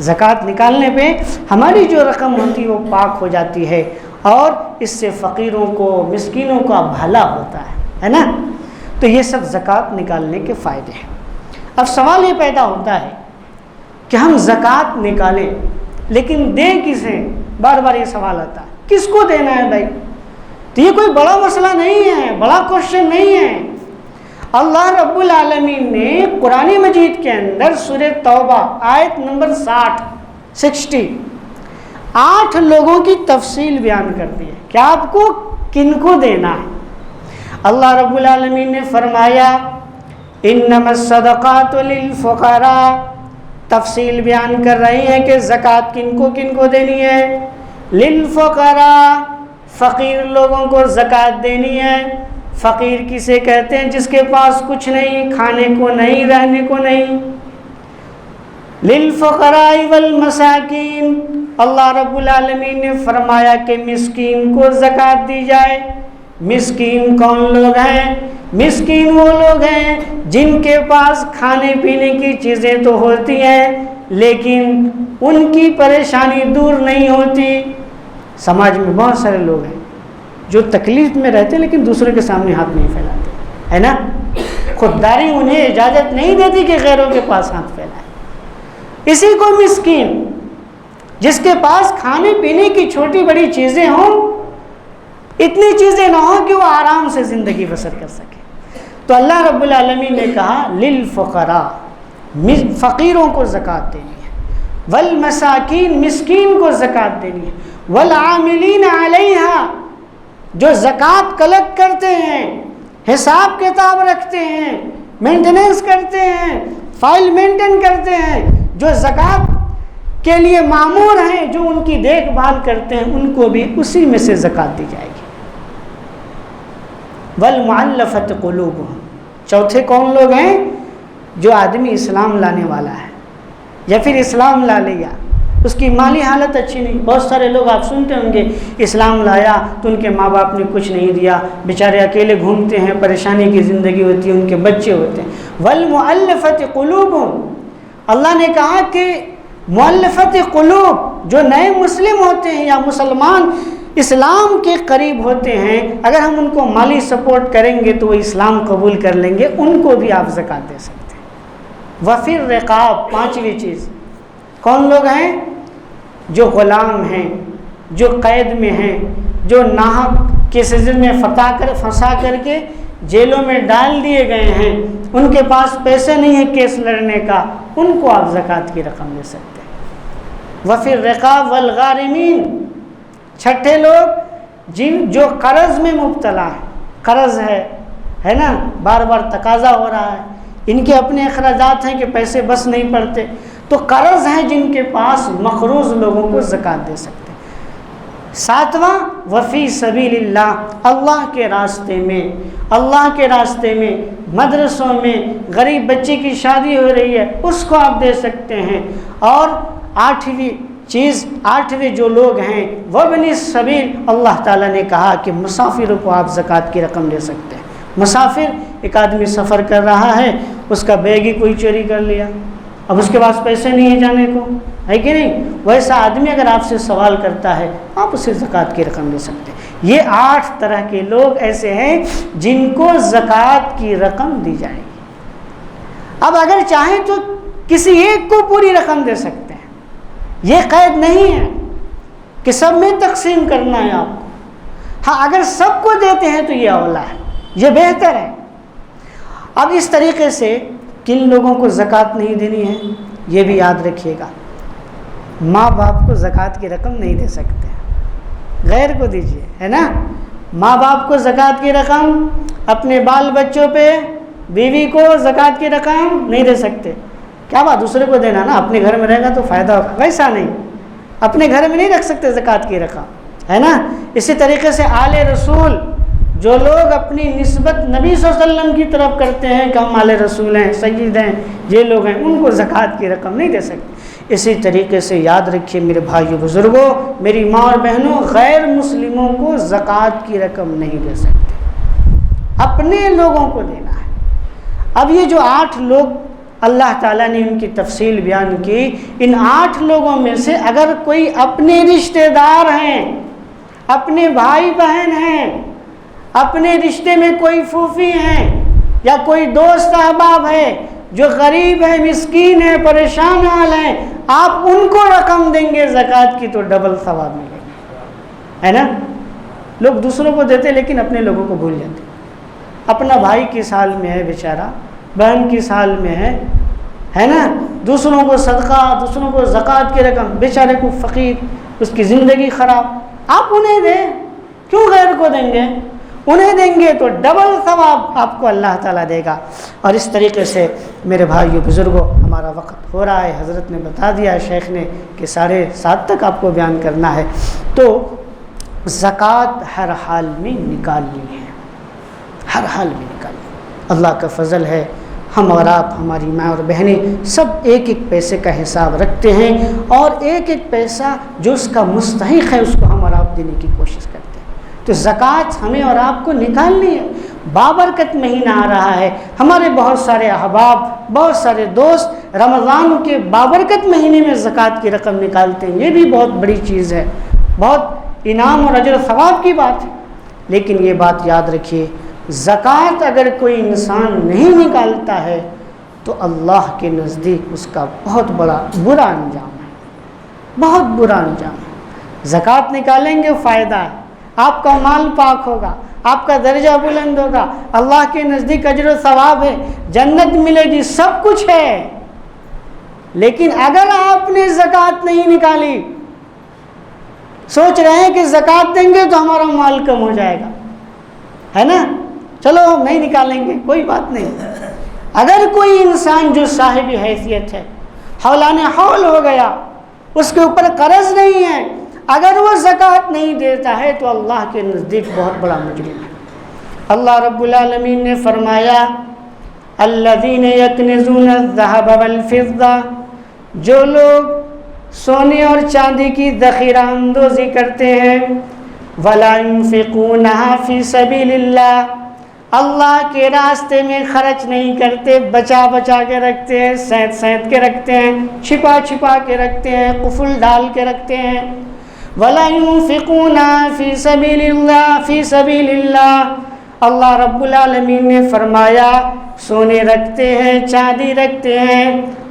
زکوٰۃ نکالنے پہ ہماری جو رقم ہوتی ہے وہ پاک ہو جاتی ہے، اور اس سے فقیروں کو، مسکینوں کا بھلا ہوتا ہے نا؟ تو یہ سب زکوٰۃ نکالنے کے فائدے ہیں۔ اب سوال یہ پیدا ہوتا ہے کہ ہم زکوٰۃ نکالیں لیکن دیں کسے؟ بار بار یہ سوال آتا ہے، کس کو دینا ہے بھائی؟ تو یہ کوئی بڑا مسئلہ نہیں ہے، بڑا کوشچن نہیں ہے۔ اللہ رب العالمین نے قرآن مجید کے اندر سورہ توبہ آیت نمبر 60 8 لوگوں کی تفصیل بیان کر دی ہے کہ آپ کو کن کو دینا ہے۔ اللہ رب العالمین نے فرمایا انما الصدقات للفقراء، تفصیل بیان کر رہے ہیں کہ زکوٰۃ کن کو دینی ہے؟ للفقراء، فقیر لوگوں کو زکوٰۃ دینی ہے۔ فقیر کسے کہتے ہیں؟ جس کے پاس کچھ نہیں، کھانے کو نہیں، رہنے کو نہیں۔ للفقراء والمساکین، اللہ رب العالمین نے فرمایا کہ مسکین کو زکوٰۃ دی جائے۔ مسکین کون لوگ ہیں؟ مسکین وہ لوگ ہیں جن کے پاس کھانے پینے کی چیزیں تو ہوتی ہیں لیکن ان کی پریشانی دور نہیں ہوتی۔ سماج میں بہت سارے لوگ ہیں جو تکلیف میں رہتے ہیں لیکن دوسروں کے سامنے ہاتھ نہیں پھیلاتے، ہے نا؟ خودداری انہیں اجازت نہیں دیتی کہ غیروں کے پاس ہاتھ پھیلائیں۔ اسی کو مسکین، جس کے پاس کھانے پینے کی چھوٹی بڑی چیزیں ہوں، اتنی چیزیں نہ ہوں کہ وہ آرام سے زندگی بسر کر سکے، تو اللہ رب العالمین نے کہا للفقراء، فقیروں کو زکوٰۃ دینی ہے، والمساکین، مسکین کو زکوٰۃ دینی ہے، والعاملین علیہا، جو زکوٰۃ کلیکٹ کرتے ہیں، حساب کتاب رکھتے ہیں، مینٹیننس کرتے ہیں، فائل مینٹین کرتے ہیں، جو زکوٰۃ کے لیے مامور ہیں، جو ان کی دیکھ بھال کرتے ہیں، ان کو بھی اسی میں سے زکوٰۃ دی جائے گی۔ والمعلفۃ قلوبہم، چوتھے کون لوگ ہیں؟ جو آدمی اسلام لانے والا ہے یا پھر اسلام لا لیا، اس کی مالی حالت اچھی نہیں۔ بہت سارے لوگ آپ سنتے ہوں گے اسلام لایا تو ان کے ماں باپ نے کچھ نہیں دیا، بیچارے اکیلے گھومتے ہیں، پریشانی کی زندگی ہوتی ہے، ان کے بچے ہوتے ہیں۔ والمعلفۃ قلوبہم، اللہ نے کہا کہ مؤلفت قلوب، جو نئے مسلم ہوتے ہیں یا مسلمان اسلام کے قریب ہوتے ہیں، اگر ہم ان کو مالی سپورٹ کریں گے تو وہ اسلام قبول کر لیں گے، ان کو بھی آپ زکوٰۃ دے سکتے ہیں۔ وفی الرقاب، پانچویں چیز، کون لوگ ہیں؟ جو غلام ہیں، جو قید میں ہیں، جو ناحق کیسز میں پھنسا کر کے جیلوں میں ڈال دیے گئے ہیں، ان کے پاس پیسے نہیں ہیں کیس لڑنے کا، ان کو آپ زکوٰۃ کی رقم دے سکتے ہیں۔ وفی الرقاب والغارمین، چھٹے لوگ جو قرض میں مبتلا ہے، قرض ہے نا، بار بار تقاضا ہو رہا ہے، ان کے اپنے اخراجات ہیں کہ پیسے بس نہیں پڑتے، تو قرض ہیں جن کے پاس، مقروض لوگوں کو زکوٰۃ دے سکتے ہیں۔ ساتواں وفی سبیل اللہ، اللہ کے راستے میں، اللہ کے راستے میں، مدرسوں میں غریب بچے کی شادی ہو رہی ہے، اس کو آپ دے سکتے ہیں۔ اور آٹھویں جو لوگ ہیں وابن السبیل، اللہ تعالیٰ نے کہا کہ مسافروں کو آپ زکوٰۃ کی رقم دے سکتے ہیں۔ مسافر، ایک آدمی سفر کر رہا ہے، اس کا بیگ ہی کوئی چوری کر لیا، اب اس کے پاس پیسے نہیں ہیں جانے کو، ہے کہ نہیں؟ ویسا آدمی اگر آپ سے سوال کرتا ہے، آپ اسے زکوٰۃ کی رقم دے سکتے ہیں۔ یہ 8 طرح کے لوگ ایسے ہیں جن کو زکوٰۃ کی رقم دی جائے گی۔ اب اگر چاہیں تو کسی ایک کو پوری رقم دے سکتے ہیں، یہ قید نہیں ہے کہ سب میں تقسیم کرنا ہے آپ کو۔ ہاں، اگر سب کو دیتے ہیں تو یہ اولا ہے، یہ بہتر ہے۔ اب اس طریقے سے کن لوگوں کو زکوٰۃ نہیں دینی ہے یہ بھی یاد رکھیے گا۔ ماں باپ کو زکوٰۃ کی رقم نہیں دے سکتے، غیر کو دیجیے، ہے نا؟ ماں باپ کو زکوٰۃ کی رقم، اپنے بال بچوں پہ، بیوی کو زکوٰۃ کی رقم نہیں دے سکتے۔ کیا بات، دوسرے کو دینا نا، اپنے گھر میں رہے گا تو فائدہ ہوگا، ویسا نہیں، اپنے گھر میں نہیں رکھ سکتے زکوٰۃ کی رقم، ہے نا؟ اسی طریقے سے آل رسول، جو لوگ اپنی نسبت نبی صلی اللہ علیہ وسلم کی طرف کرتے ہیں کہ ہم آل رسول ہیں، سید ہیں، یہ لوگ ہیں، ان کو زکوٰۃ کی رقم نہیں دے سکتے۔ اسی طریقے سے یاد رکھیے میرے بھائیو بزرگوں، میری ماں اور بہنوں، غیر مسلموں کو زکوٰۃ کی رقم نہیں دے سکتے، اپنے لوگوں کو دینا ہے۔ اب یہ جو 8 لوگ اللہ تعالیٰ نے ان کی تفصیل بیان کی، ان 8 لوگوں میں سے اگر کوئی اپنے رشتہ دار ہیں، اپنے بھائی بہن ہیں، اپنے رشتے میں کوئی پھوپھی ہیں یا کوئی دوست احباب ہے جو غریب ہے، مسکین ہے، پریشان حال ہیں، آپ ان کو رقم دیں گے زکوٰۃ کی تو ڈبل ثواب ملے گا، ہے نا؟ لوگ دوسروں کو دیتے لیکن اپنے لوگوں کو بھول جاتے۔ اپنا بھائی کس حال میں ہے بیچارہ، بہن کس حال میں ہے نا؟ دوسروں کو صدقہ، دوسروں کو زکوٰۃ کی رقم، بیچارے کو فقیر، اس کی زندگی خراب، آپ انہیں دیں، کیوں غیر کو دیں گے؟ انہیں دیں گے تو ڈبل ثواب آپ کو اللہ تعالیٰ دے گا۔ اور اس طریقے سے میرے بھائیو بزرگوں، ہمارا وقت ہو رہا ہے، حضرت نے بتا دیا ہے شیخ نے کہ 7:30 تک آپ کو بیان کرنا ہے، تو زکوٰۃ ہر حال میں نکالنی ہے، ہر حال میں نکالنی ہے۔ اللہ کا فضل ہے، ہم اور آپ، ہماری ماں اور بہنیں سب ایک ایک پیسے کا حساب رکھتے ہیں، اور ایک ایک پیسہ جو اس کا مستحق ہے اس کو ہم اور آپ دینے کی کوشش کرتے ہیں۔ تو زکوٰۃ ہمیں اور آپ کو نکالنی ہے۔ بابرکت مہینہ آ رہا ہے، ہمارے بہت سارے احباب، بہت سارے دوست رمضان کے بابرکت مہینے میں زکوٰۃ کی رقم نکالتے ہیں، یہ بھی بہت بڑی چیز ہے، بہت انعام اور اجر و ثواب کی بات ہے۔ لیکن یہ بات یاد رکھیے، زکوٰۃ اگر کوئی انسان نہیں نکالتا ہے تو اللہ کے نزدیک اس کا بہت بڑا برا انجام ہے، بہت برا انجام ہے۔ زکوٰۃ نکالیں گے فائدہ ہے، آپ کا مال پاک ہوگا، آپ کا درجہ بلند ہوگا، اللہ کے نزدیک اجر و ثواب ہے، جنت ملے گی، سب کچھ ہے۔ لیکن اگر آپ نے زکوٰۃ نہیں نکالی، سوچ رہے ہیں کہ زکوٰۃ دیں گے تو ہمارا مال کم ہو جائے گا، ہے نا، چلو ہم نہیں نکالیں گے، کوئی بات نہیں۔ اگر کوئی انسان جو صاحب حیثیت ہے، حولان حول ہو گیا، اس کے اوپر قرض نہیں ہے، اگر وہ زکوٰۃ نہیں دیتا ہے تو اللہ کے نزدیک بہت بڑا مجرم ہے۔ اللہ رب العالمین نے فرمایا الذین یکنزون الذہب والفضہ، جو لوگ سونے اور چاندی کی ذخیرہ اندوزی کرتے ہیں، ولا ينفقونها فی سبیل اللہ، اللہ کے راستے میں خرچ نہیں کرتے، بچا بچا کے رکھتے ہیں، سینت سینت کے رکھتے ہیں، چھپا چھپا کے رکھتے ہیں، قفل ڈال کے رکھتے ہیں، وَلَا يُنْفِقُونَ فِي سَبِيلِ اللَّهِ فِي سَبِيلِ اللَّهِ، اللہ رب العالمین نے فرمایا سونے رکھتے ہیں، چاندی رکھتے ہیں،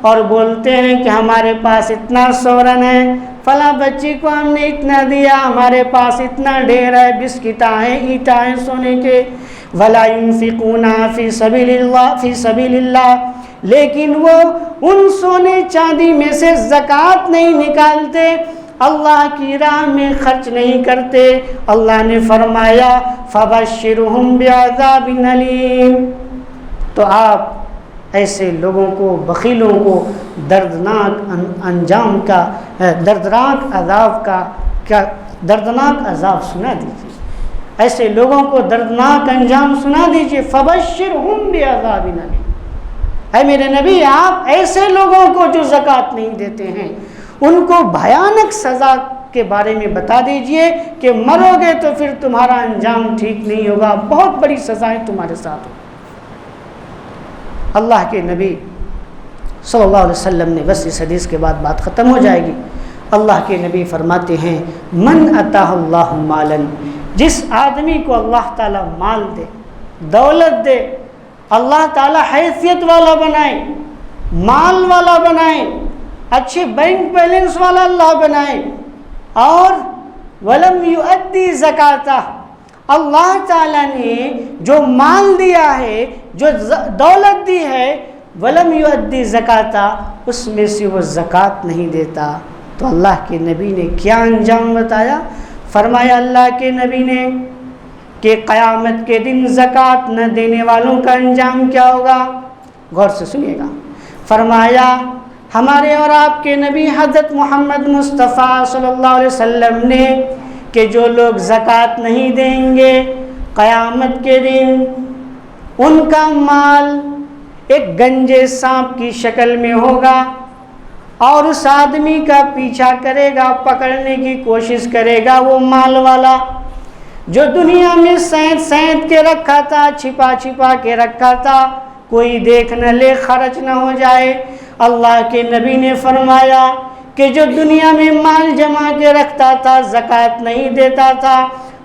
اور بولتے ہیں کہ ہمارے پاس اتنا سورن ہے، فلاں بچی کو ہم نے اتنا دیا، ہمارے پاس اتنا ڈھیر ہے، بسکٹاں ہیں، اینٹاں ہیں سونے کے، وَلَا يُنْفِقُونَ فِي سَبِيلِ اللَّهِ فِي سَبِيلِ اللَّهِ، لیکن وہ ان سونے چاندی میں سے زکوٰۃ نہیں نکالتے، اللہ کی راہ میں خرچ نہیں کرتے۔ اللہ نے فرمایا فَبَشِّرْهُمْ بِعَذَابٍ أَلِيمٍ، تو آپ ایسے لوگوں کو، بخیلوں کو دردناک انجام کا، دردناک عذاب سنا دیجیے، ایسے لوگوں کو دردناک انجام سنا دیجیے۔ فَبَشِّرْهُمْ بِعَذَابٍ أَلِيمٍ، اے میرے نبی آپ ایسے لوگوں کو جو زکوٰۃ نہیں دیتے ہیں ان کو بھیانک سزا کے بارے میں بتا دیجئے کہ مرو گے تو پھر تمہارا انجام ٹھیک نہیں ہوگا، بہت بڑی سزائیں تمہارے ساتھ ہو۔ اللہ کے نبی صلی اللہ علیہ وسلم نے، بس اس حدیث کے بعد بات ختم ہو جائے گی، اللہ کے نبی فرماتے ہیں من اتاہ اللہ مالا، جس آدمی کو اللہ تعالیٰ مال دے، دولت دے، اللہ تعالیٰ حیثیت والا بنائے، مال والا بنائے، اچھے بینک بیلنس والا اللہ بنائے، اور ولم یؤدی زکاتہ، اللہ تعالیٰ نے جو مال دیا ہے، جو دولت دی ہے، ولم یؤدی زکاتہ، اس میں سے وہ زکوٰۃ نہیں دیتا، تو اللہ کے نبی نے کیا انجام بتایا؟ فرمایا اللہ کے نبی نے کہ قیامت کے دن زکوٰۃ نہ دینے والوں کا انجام کیا ہوگا؟ غور سے سنیے گا۔ فرمایا ہمارے اور آپ کے نبی حضرت محمد مصطفیٰ صلی اللہ علیہ وسلم نے کہ جو لوگ زکوٰۃ نہیں دیں گے قیامت کے دن ان کا مال ایک گنجے سانپ کی شکل میں ہوگا، اور اس آدمی کا پیچھا کرے گا، پکڑنے کی کوشش کرے گا وہ مال والا جو دنیا میں سینت سینت کے رکھا تھا، چھپا چھپا کے رکھا تھا، کوئی دیکھ نہ لے، خرچ نہ ہو جائے۔ اللہ کے نبی نے فرمایا کہ جو دنیا میں مال جمع کے رکھتا تھا، زکوٰۃ نہیں دیتا تھا،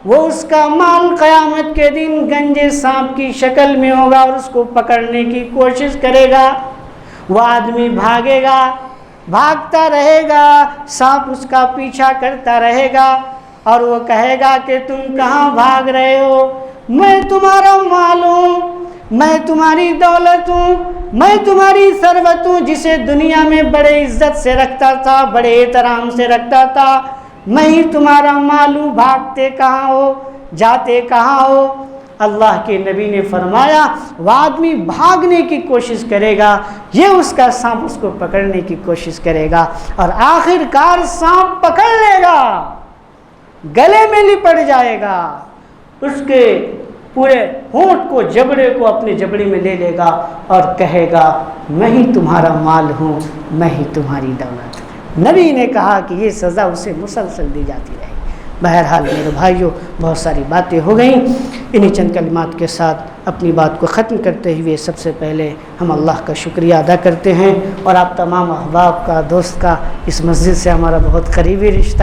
وہ اس کا مال قیامت کے دن گنجے سانپ کی شکل میں ہوگا، اور اس کو پکڑنے کی کوشش کرے گا، وہ آدمی بھاگے گا، بھاگتا رہے گا، سانپ اس کا پیچھا کرتا رہے گا، اور وہ کہے گا کہ تم کہاں بھاگ رہے ہو، میں تمہارا مال ہوں، میں تمہاری دولت ہوں، میں تمہاری ثروت ہوں، جسے دنیا میں بڑے عزت سے رکھتا تھا، بڑے احترام سے رکھتا تھا، میں ہی تمہارا مال ہوں، بھاگتے کہاں ہو، جاتے کہاں ہو؟ اللہ کے نبی نے فرمایا وہ آدمی بھاگنے کی کوشش کرے گا، یہ اس کا سانپ اس کو پکڑنے کی کوشش کرے گا، اور آخر کار سانپ پکڑ لے گا، گلے میں لپٹ جائے گا، اس کے پورے ہونٹ کو، جبڑے کو اپنے جبڑے میں لے لے گا اور کہے گا میں ہی تمہارا مال ہوں، میں ہی تمہاری دولت ہوں۔ نبی نے کہا کہ یہ سزا اسے مسلسل دی جاتی رہے۔ بہرحال میرے بھائیوں، بہت ساری باتیں ہو گئیں، انہی چند کلمات کے ساتھ اپنی بات کو ختم کرتے ہوئے سب سے پہلے ہم اللہ کا شکریہ ادا کرتے ہیں، اور آپ تمام احباب کا، دوست کا، اس مسجد سے ہمارا بہت قریبی رشتہ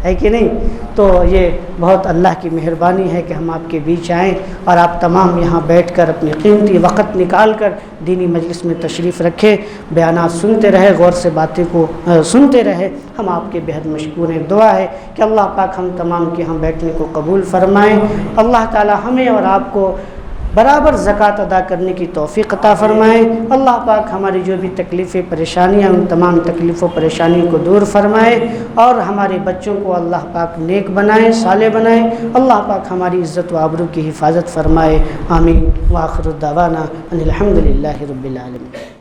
ہے کہ نہیں؟ تو یہ بہت اللہ کی مہربانی ہے کہ ہم آپ کے بیچ آئیں اور آپ تمام یہاں بیٹھ کر اپنی قیمتی وقت نکال کر دینی مجلس میں تشریف رکھے، بیانات سنتے رہے، غور سے باتیں کو سنتے رہے۔ ہم آپ کے بہت مشکور ہیں۔ دعا ہے کہ اللہ پاک ہم تمام کے ہم بیٹھنے کو قبول فرمائیں۔ اللہ تعالی ہمیں اور آپ کو برابر زکوٰۃ ادا کرنے کی توفیق عطا فرمائیں۔ اللہ پاک ہماری جو بھی تکلیفیں، پریشانیاں، ان تمام تکلیفوں پریشانیوں کو دور فرمائے، اور ہمارے بچوں کو اللہ پاک نیک بنائے، صالح بنائے۔ اللہ پاک ہماری عزت و آبرو کی حفاظت فرمائے۔ آمین۔ وآخر دعوانا ان الحمد للہ رب العالمین۔